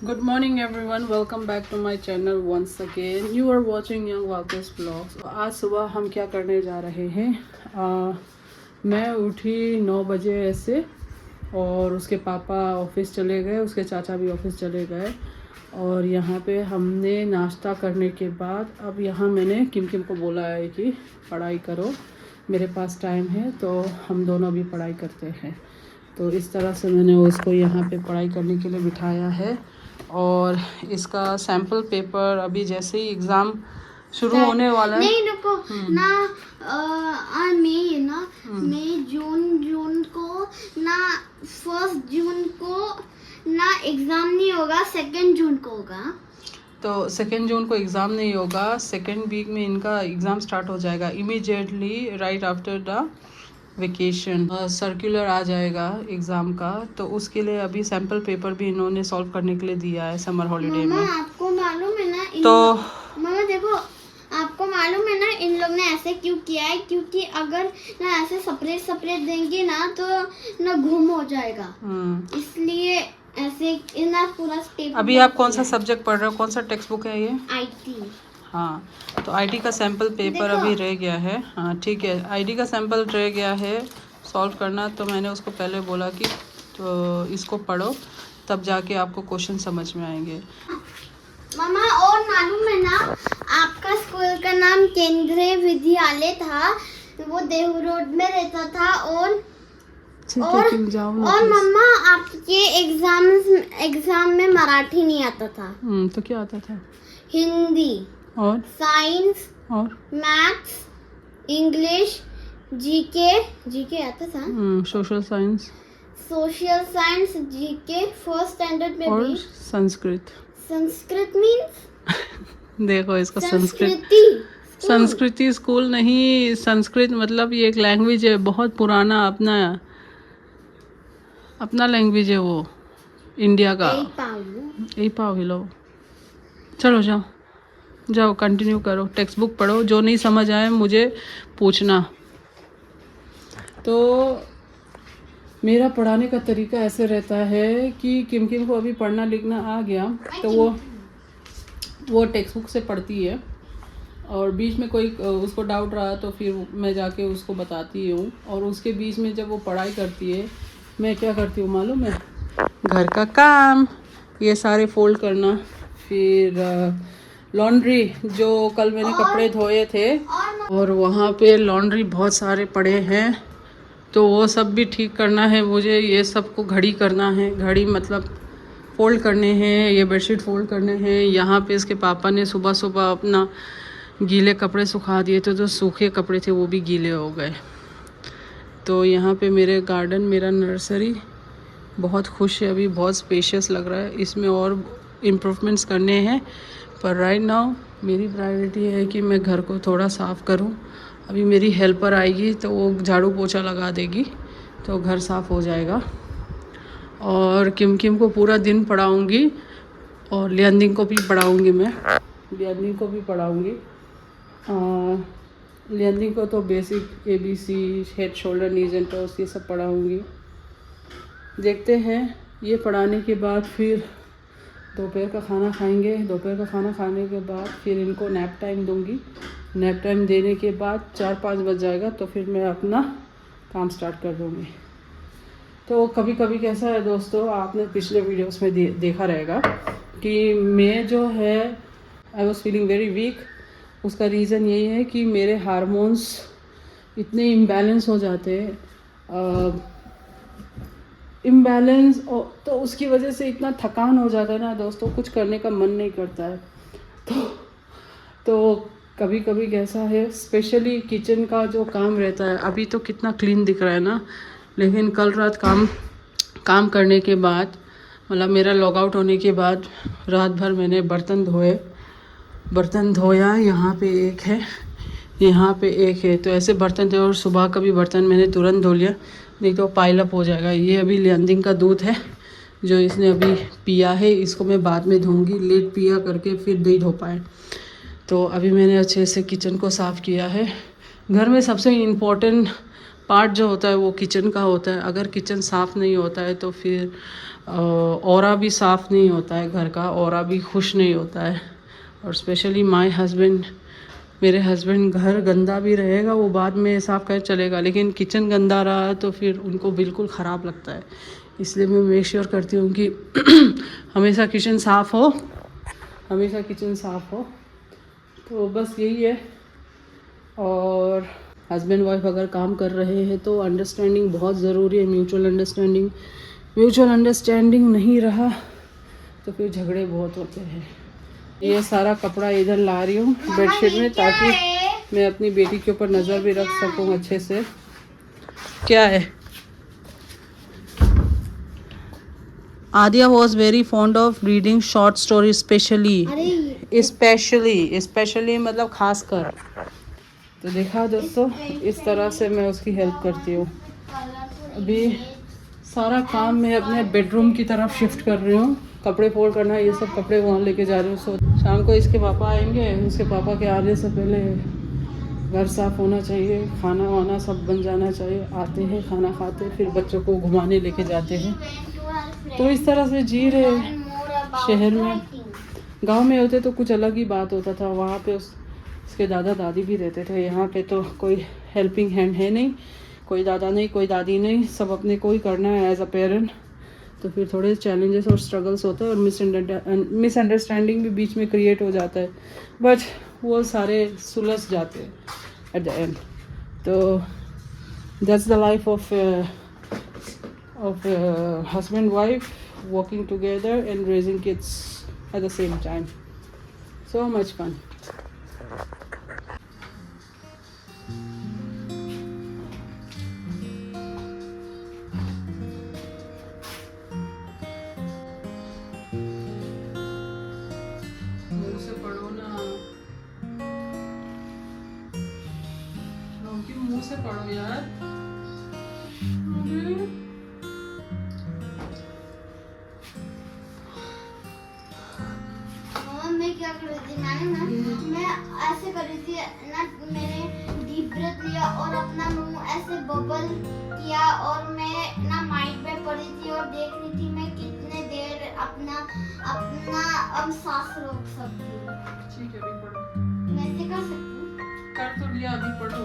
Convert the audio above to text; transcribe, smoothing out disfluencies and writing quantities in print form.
Good morning everyone, welcome back to my channel once again. You are watching Young Walkers Vlogs. तो आज सुबह हम क्या करने जा रहे हैं, मैं उठी 9 बजे ऐसे, और उसके पापा ऑफिस चले गए, उसके चाचा भी ऑफिस चले गए, और यहाँ पे हमने नाश्ता करने के बाद अब यहाँ मैंने किम को बोला है कि पढ़ाई करो, मेरे पास टाइम है तो हम दोनों भी पढ़ाई करते हैं। तो इस तरह से मैंने उसको यहाँ पे पढ़ाई करने के लिए बिठाया है। और इसका सैम्पल पेपर अभी जैसे ही एग्ज़ाम शुरू होने वाला है। नहीं रुको ना, मई ना, मई जून को ना, 1 जून को ना एग्जाम नहीं होगा, 2 जून को होगा। तो 2 जून को एग्ज़ाम नहीं होगा, 2nd वीक में इनका एग्ज़ाम स्टार्ट हो जाएगा, immediately right after the vacation circular आ जाएगा एग्ज़ाम का। तो उसके लिए अभी सैम्पल पेपर भी इन्होंने सॉल्व करने के लिए दिया है समर हॉलीडे में। आपको मालूम है ना तो मामा देखो, आपको मालूम है ना इन लोग ने ऐसे क्यों किया है? क्योंकि अगर ना ऐसे सेपरेट देंगे ना तो ना घूम हो जाएगा, इसलिए ऐसे ना पूरा पेपर। अभी आप कौन सा सब्जेक्ट पढ़ रहे हो, कौन सा टेक्स्ट बुक है ये? IT। हाँ, तो आईटी का सैम्पल पेपर अभी रह गया है। हाँ ठीक है, आईटी का सैम्पल रह गया है सॉल्व करना। तो मैंने उसको पहले बोला कि तो इसको पढ़ो, तब जाके आपको क्वेश्चन समझ में आएंगे। मामा और मालूम है ना, आपका स्कूल का नाम केंद्रीय विद्यालय था, वो देहू रोड में रहता था। और मम्मा आपके एग्जाम में मराठी नहीं आता था। तो क्या आता था? हिंदी और साइंस और मैथ्स, इंग्लिश, जीके आता था। Social science, GK first standard में और भी। संस्कृत मीन्स देखो इसका संस्कृति स्कूल नहीं, संस्कृत मतलब ये एक लैंग्वेज है, बहुत पुराना अपना लैंग्वेज है वो, इंडिया का। यही पाव हिलो। चलो जाओ कंटिन्यू करो, टेक्स्ट बुक पढ़ो, जो नहीं समझ आए मुझे पूछना। तो मेरा पढ़ाने का तरीका ऐसे रहता है कि किम को अभी पढ़ना लिखना आ गया, तो वो टेक्स्ट बुक से पढ़ती है, और बीच में कोई उसको डाउट रहा तो फिर मैं जाके उसको बताती हूँ। और उसके बीच में जब वो पढ़ाई करती है, मैं क्या करती हूँ मालूम है? घर का काम, ये सारे फोल्ड करना, फिर लॉन्ड्री, जो कल मैंने कपड़े धोए थे और वहाँ पे लॉन्ड्री बहुत सारे पड़े हैं, तो वो सब भी ठीक करना है मुझे। ये सब को घड़ी करना है, घड़ी मतलब फोल्ड करने हैं, ये बेडशीट फोल्ड करने हैं। यहाँ पे इसके पापा ने सुबह सुबह अपना गीले कपड़े सुखा दिए थे, तो सूखे कपड़े थे वो भी गीले हो गए। तो यहाँ पे मेरे गार्डन, मेरा नर्सरी बहुत खुश है, अभी बहुत स्पेशियस लग रहा है। इसमें और इम्प्रूवमेंट्स करने हैं, पर राइट नाउ मेरी प्रायोरिटी है कि मैं घर को थोड़ा साफ़ करूं। अभी मेरी हेल्पर आएगी तो वो झाड़ू पोछा लगा देगी, तो घर साफ़ हो जाएगा। और किम को पूरा दिन पढ़ाऊंगी, और लियांदिंग को भी पढ़ाऊंगी। मैं लियांदिंग को भी पढ़ाऊंगी। लियांदिंग को तो basic ABC, head shoulder knees and toes, ये सब पढ़ाऊंगी। देखते हैं, ये पढ़ाने के बाद फिर दोपहर का खाना खाएंगे। दोपहर का खाना खाने के बाद फिर इनको नैप टाइम दूंगी। नैप टाइम देने के बाद 4-5 बज जाएगा, तो फिर मैं अपना काम स्टार्ट कर दूँगी। तो कभी कभी कैसा है दोस्तों, आपने पिछले वीडियोस में देखा रहेगा कि मैं जो है I was feeling very weak. उसका रीज़न यही है कि मेरे हार्मोन्स इतने इम्बैलेंस हो जाते हैं, इम्बैलेंस, तो उसकी वजह से इतना थकान हो जाता है ना दोस्तों, कुछ करने का मन नहीं करता है। तो कभी कभी कैसा है, स्पेशली किचन का जो काम रहता है, अभी तो कितना क्लीन दिख रहा है ना, लेकिन कल रात काम करने के बाद, मतलब मेरा लॉग आउट होने के बाद रात भर मैंने बर्तन धोया। यहाँ पे एक है, यहाँ पे एक है, तो ऐसे बर्तन थे, और सुबह का भी बर्तन मैंने तुरंत धो लिया, नहीं तो पाइल अप हो जाएगा। ये अभी लियांदिंग का दूध है जो इसने अभी पिया है, इसको मैं बाद में धोऊंगी, लेट पिया करके फिर नहीं धो पाए। तो अभी मैंने अच्छे से किचन को साफ़ किया है। घर में सबसे इम्पोर्टेंट पार्ट जो होता है वो किचन का होता है। अगर किचन साफ़ नहीं होता है तो फिर ऑरा भी साफ़ नहीं होता है घर का, ऑरा भी खुश नहीं होता है। और स्पेशली माय हस्बैंड, मेरे हस्बैंड घर गंदा भी रहेगा वो बाद में साफ़ कर चलेगा, लेकिन किचन गंदा रहा तो फिर उनको बिल्कुल ख़राब लगता है। इसलिए मैं मेक श्योर करती हूँ कि हमेशा किचन साफ़ हो, हमेशा किचन साफ़ हो। तो बस यही है। और हस्बैंड वाइफ अगर काम कर रहे हैं तो अंडरस्टैंडिंग बहुत ज़रूरी है, म्यूचुअल अंडरस्टैंडिंग। म्यूचुअल अंडरस्टैंडिंग नहीं रहा तो फिर झगड़े बहुत होते हैं। ये सारा कपड़ा इधर ला रही हूँ बेडशीट में, ताकि मैं अपनी बेटी के ऊपर नज़र भी रख सकूँ अच्छे से। क्या है? Adiya was very fond of reading short story, specially मतलब खास कर। तो देखा दोस्तों, इस तरह से मैं उसकी हेल्प करती हूँ। अभी सारा काम मैं अपने बेडरूम की तरफ शिफ्ट कर रही हूँ। कपड़े फोल्ड करना, ये सब कपड़े वहाँ लेके जा रही हूँ। सो शाम को इसके पापा आएंगे, उसके पापा के आने से पहले घर साफ़ होना चाहिए, खाना वाना सब बन जाना चाहिए। आते हैं, खाना खाते, फिर बच्चों को घुमाने लेके जाते हैं। तो इस तरह से जी रहे शहर में। गांव में होते तो कुछ अलग ही बात होता था, वहाँ पे उसके दादा दादी भी रहते थे। यहाँ पे तो कोई हेल्पिंग हैंड है नहीं, कोई दादा नहीं, कोई दादी नहीं, सब अपने को ही करना है एज अ पेरेंट। तो फिर थोड़े चैलेंजेस और स्ट्रगल्स होते हैं और मिसअंडरस्टैंडिंग भी बीच में क्रिएट हो जाता है, बट वो सारे सुलझ जाते हैं एट द एंड। तो that's the life of husband wife working together and raising kids at the same time. So much fun. मुंह से पढ़ो ना, मुंह से पढ़ो यार। मैं क्या कर रही थी, मैं ऐसे कर रही थी ना, मैंने डीप ब्रेथ लिया और अपना मुंह ऐसे बबल किया और मैं ना माइंड में पड़ी थी और देख रही थी मैं कितने देर अपना सांस रोक सकती हूँ। ठीक है, अभी पढ़ो। मैं ऐसे कर सकती हूँ? कर तो लिया, अभी पढ़ो।